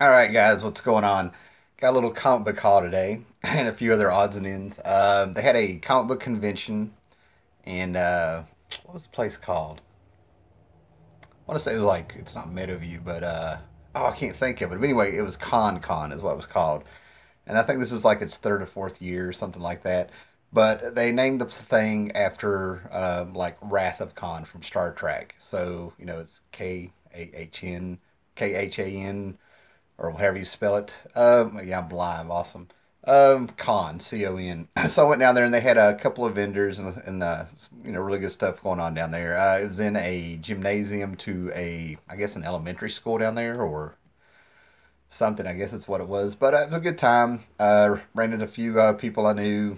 All right, guys, what's going on? Got a little comic book haul today and a few other odds and ends. They had a comic book convention, and what was the place called? I want to say it was like, it's not Meadowview, but oh, I can't think of it. But anyway, it was Con is what it was called. And I think this is like its third or fourth year or something like that. But they named the thing after like Wrath of Khan from Star Trek. So, it's Khan, or however you spell it. Yeah, I'm blind. Awesome. Con. So I went down there and they had a couple of vendors and really good stuff going on down there. It was in a gymnasium to I guess an elementary school down there or something. I guess that's what it was. But it was a good time. Ran into a few people I knew.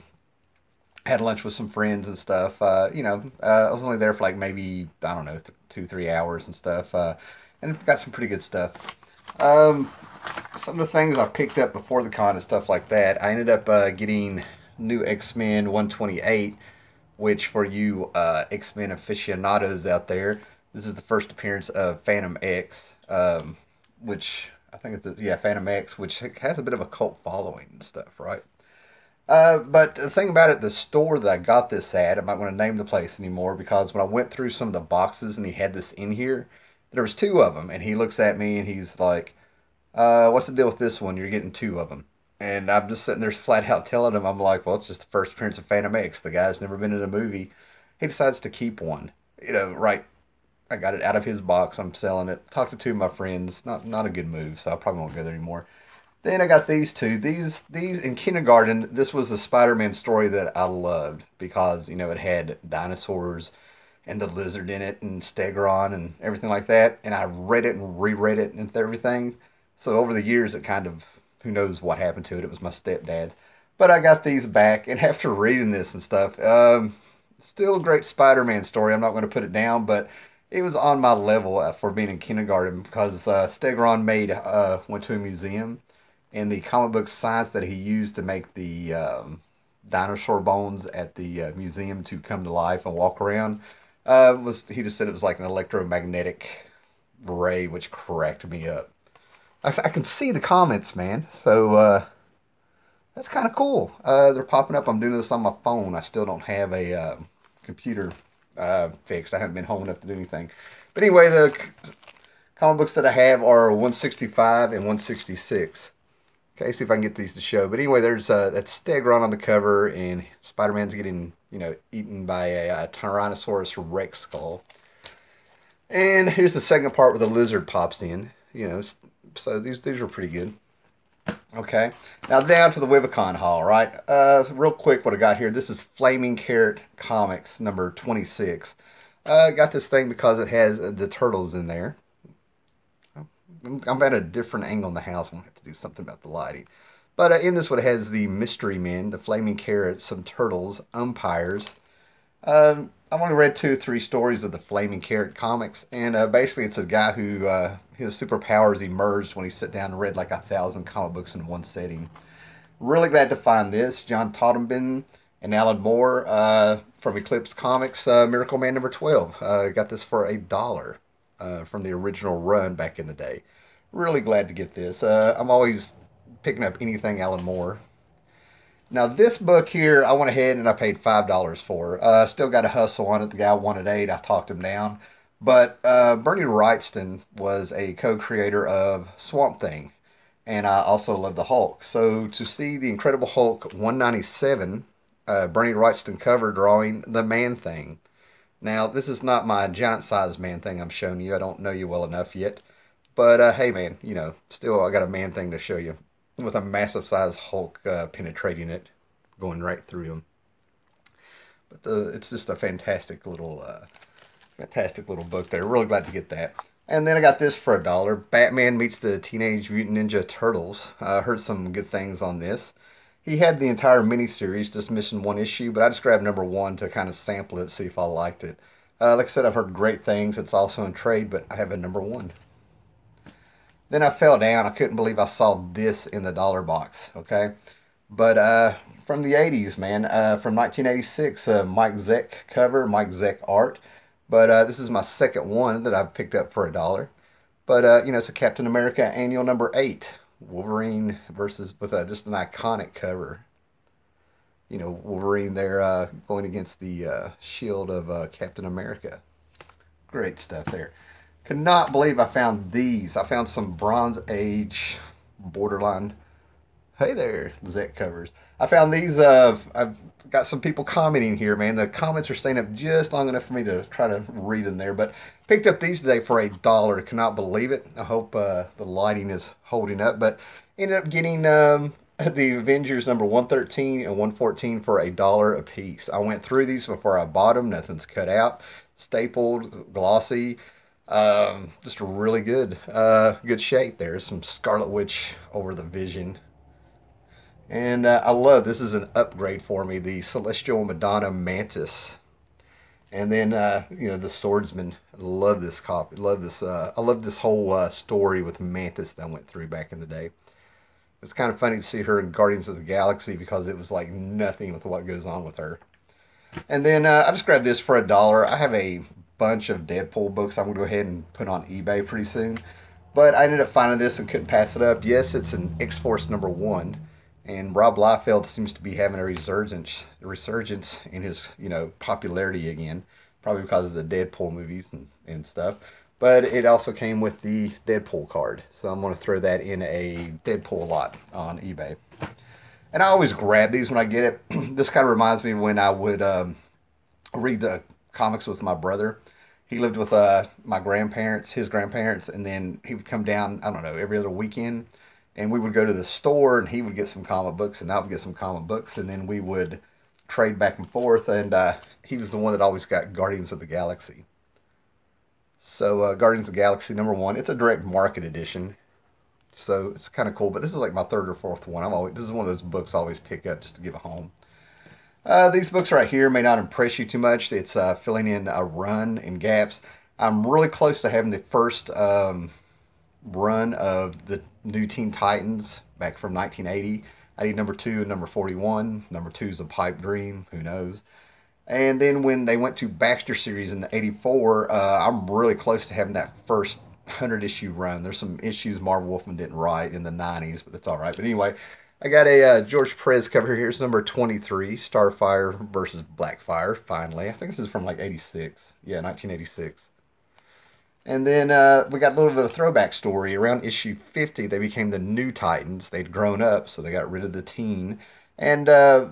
Had lunch with some friends and stuff. I was only there for like maybe I don't know 2 3 hours and stuff. And got some pretty good stuff. Um, some of the things I picked up before the con and stuff like that, I ended up getting new XMen 128, which for you XMen aficionados out there, this is the first appearance of Phantom X, which I think yeah, Phantom X, which has a bit of a cult following and stuff, right? But the thing about it, the store that I got this at, I'm not going to name the place anymore because when I went through some of the boxes and he had this in here, there was two of them, and he looks at me and he's like, what's the deal with this one? You're getting two of them. And I'm just sitting there flat out telling him, I'm like, well, it's just the first appearance of Phantom X. The guy's never been in a movie. He decides to keep one. Right. I got it out of his box. I'm selling it. Talked to two of my friends. Not a good move, so I probably won't go there anymore. Then I got these two. These in kindergarten, this was a Spider-Man story that I loved because, it had dinosaurs and the lizard in it and Stegron and everything like that. And I read it and reread it and everything. So over the years, it kind of, who knows what happened to it. It was my stepdad's. But I got these back, and after reading this and stuff, still a great Spider-Man story. I'm not going to put it down, but it was on my level for being in kindergarten because Stegron went to a museum, and the comic book science that he used to make the dinosaur bones at the museum to come to life and walk around was he just said it was like an electromagnetic ray, which cracked me up. I can see the comments, man. So that's kind of cool. They're popping up. I'm doing this on my phone. I still don't have a computer fixed. I haven't been home enough to do anything. But anyway, the comic books that I have are 165 and 166. Okay, see if I can get these to show. But anyway, there's that's Stegron on the cover, and Spider-Man's getting eaten by a Tyrannosaurus Rex skull. And here's the second part where the lizard pops in. So these were pretty good. Okay, now down to the Webcon haul, right? So real quick, what I got here. This is Flaming Carrot Comics number 26. Got this thing because it has the turtles in there. I'm at a different angle in the house. I'm gonna have to do something about the lighting. But in this one, it has the Mystery Men, the Flaming Carrots, some turtles, umpires. I've only read 2 or 3 stories of the Flaming Carrot comics, and basically it's a guy who his superpowers emerged when he sat down and read like 1,000 comic books in one setting. Really glad to find this. John Toddenbin and Alan Moore from Eclipse Comics, Miracle Man number 12. Got this for $1 from the original run back in the day. Really glad to get this. I'm always picking up anything Alan Moore. Now this book here, I went ahead and I paid $5 for. Still got a hustle on it. The guy wanted 8. I talked him down. But Bernie Wrightston was a co-creator of Swamp Thing, and I also love the Hulk. So to see the Incredible Hulk 197, Bernie Wrightston cover drawing the Man Thing. Now this is not my giant size Man Thing I'm showing you. I don't know you well enough yet. But hey, man, still I got a Man Thing to show you with a massive size Hulk penetrating it, going right through him. But it's just a fantastic little book there. Really glad to get that. And then I got this for $1. Batman meets the Teenage Mutant Ninja Turtles. I heard some good things on this. He had the entire miniseries, just missing one issue, but I just grabbed number 1 to kind of sample it, see if I liked it. Like I said, I've heard great things. It's also in trade, but I have a number 1. Then I fell down. I couldn't believe I saw this in the dollar box. Okay, but from the '80s, man, from 1986, Mike Zeck cover, Mike Zeck art. But this is my second one that I've picked up for $1. But it's a Captain America annual number 8, Wolverine versus with just an iconic cover. Wolverine there going against the shield of Captain America. Great stuff there. Could not believe I found these. I found some Bronze Age borderline. Hey there, Zet covers. I found these. I've got some people commenting here, man. The comments are staying up just long enough for me to try to read in there. But picked up these today for $1. Cannot believe it. I hope the lighting is holding up. But ended up getting the Avengers number 113 and 114 for $1 a piece. I went through these before I bought them. Nothing's cut out, stapled, glossy. Just a really good shape there. Some Scarlet Witch over the Vision. And I love this is an upgrade for me. The Celestial Madonna Mantis, and then the Swordsman. I love this copy. Love this. I love this whole story with Mantis that I went through back in the day. It's kind of funny to see her in Guardians of the Galaxy because it was like nothing with what goes on with her. And then I just grabbed this for $1. I have a bunch of Deadpool books I'm going to go ahead and put on eBay pretty soon. But I ended up finding this and couldn't pass it up. Yes, it's an X-Force number 1. And Rob Liefeld seems to be having a resurgence in his, popularity again, probably because of the Deadpool movies and stuff. But it also came with the Deadpool card, so I'm going to throw that in a Deadpool lot on eBay. And I always grab these when I get it. This kind of reminds me of when I would read the comics with my brother. He lived with his grandparents, and then he would come down, I don't know, every other weekend, and we would go to the store, and he would get some comic books, and I would get some comic books, and then we would trade back and forth, and he was the one that always got Guardians of the Galaxy. So Guardians of the Galaxy number 1, it's a direct market edition, so it's kind of cool, but this is like my third or fourth one. This is one of those books I always pick up just to give a home. These books right here may not impress you too much. It's filling in a run and gaps. I'm really close to having the first run of the new Teen Titans back from 1980. I need number 2 and number 41. Number 2 is a pipe dream. Who knows? And then when they went to Baxter series in '84, I'm really close to having that first 100 issue run. There's some issues Marv Wolfman didn't write in the '90s, but that's all right. But anyway, I got a George Perez cover here. It's number 23, Starfire versus Blackfire. Finally, I think this is from like '86. Yeah, 1986. And then we got a little bit of a throwback story. Around issue 50, they became the New Titans. They'd grown up, so they got rid of the teen. And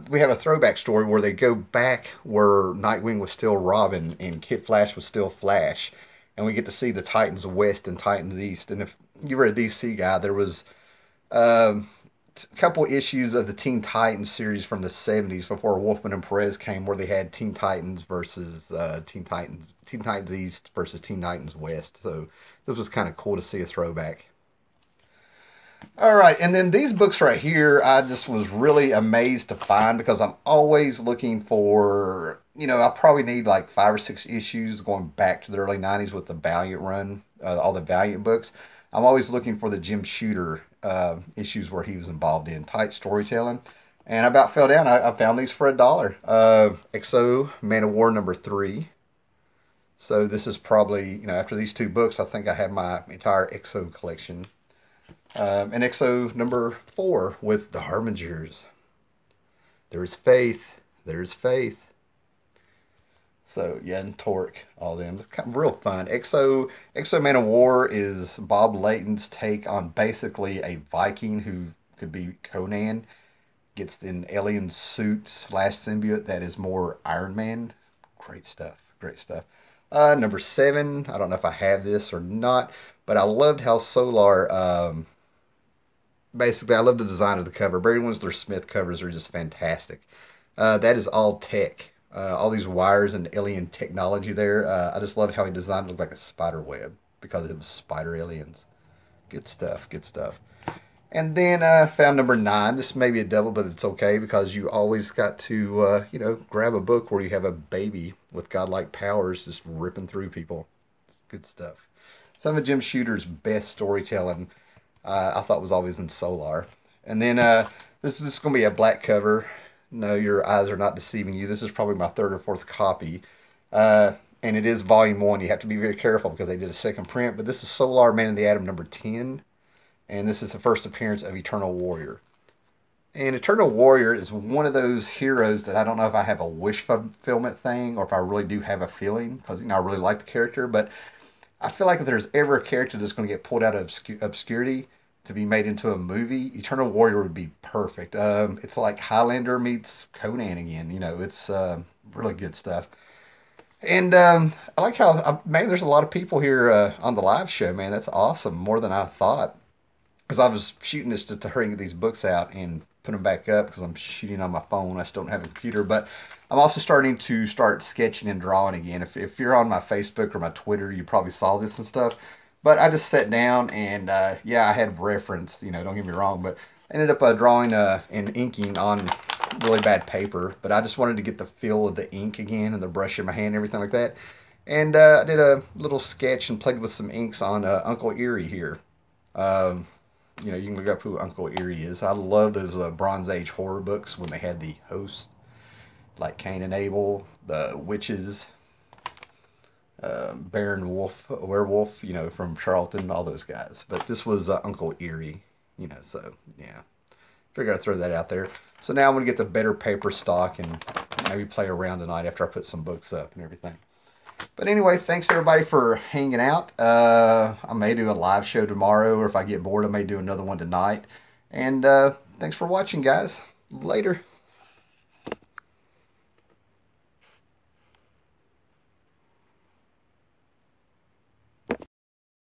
we have a throwback story where they go back where Nightwing was still Robin and Kid Flash was still Flash. And we get to see the Titans West and Titans East. And if you were a DC guy, there was a couple issues of the Teen Titans series from the '70s before Wolfman and Perez came, where they had Teen Titans versus Teen Titans East versus Teen Titans West. So this was kind of cool to see a throwback. All right, and then these books right here, I just was really amazed to find because I'm always looking for, I probably need like 5 or 6 issues going back to the early '90s with the Valiant run, all the Valiant books. I'm always looking for the Jim Shooter issues where he was involved in tight storytelling. And I about fell down. I found these for $1. XO Man of War number 3. So this is probably, after these 2 books, I think I have my entire XO collection. And XO number 4 with the Harbingers. There's faith. There's faith. So yeah, and Torque, all them. It's kind of real fun. XO Man of War is Bob Layton's take on basically a Viking who could be Conan. Gets an alien suit / symbiote that is more Iron Man. Great stuff. Great stuff. Number 7. I don't know if I have this or not, but I loved how Solar. Basically, I love the design of the cover. Barry Windsor Smith covers are just fantastic. That is all tech. All these wires and alien technology there. I just love how he designed it look like a spider web because it was spider aliens. Good stuff. Good stuff. And then found number 9. This may be a double, but it's okay because you always got to, grab a book where you have a baby with godlike powers just ripping through people. It's good stuff. Some of Jim Shooter's best storytelling I thought was always in Solar. And then this is going to be a black cover. No, your eyes are not deceiving you. This is probably my third or fourth copy. and it is volume one. You have to be very careful because they did a second print. But this is Solar Man of the Atom number 10, and this is the first appearance of Eternal Warrior. And Eternal Warrior is one of those heroes that I don't know if I have a wish fulfillment thing or if I really do have a feeling because I really like the character. But I feel like if there's ever a character that's going to get pulled out of obscurity to be made into a movie, Eternal Warrior would be perfect. It's like Highlander meets Conan again. It's really good stuff. And I like how, man, there's a lot of people here on the live show, man. That's awesome. More than I thought. Because I was shooting this to hurry and get these books out and put them back up because I'm shooting on my phone. I still don't have a computer. But I'm also starting to start sketching and drawing again. If you're on my Facebook or my Twitter, you probably saw this and stuff. But I just sat down and, yeah, I had reference, don't get me wrong. But I ended up drawing and inking on really bad paper. But I just wanted to get the feel of the ink again and the brush in my hand and everything like that. And I did a little sketch and played with some inks on Uncle Erie here. Um, you can look up who Uncle Erie is. I love those Bronze Age horror books when they had the hosts like Cain and Abel, the witches, Baron Wolf, Werewolf, from Charlton, all those guys. But this was Uncle Erie, so yeah. Figured I'd throw that out there. So now I'm going to get the better paper stock and maybe play around tonight after I put some books up and everything. But anyway, thanks everybody for hanging out. I may do a live show tomorrow, or if I get bored, I may do another one tonight. And thanks for watching, guys. Later.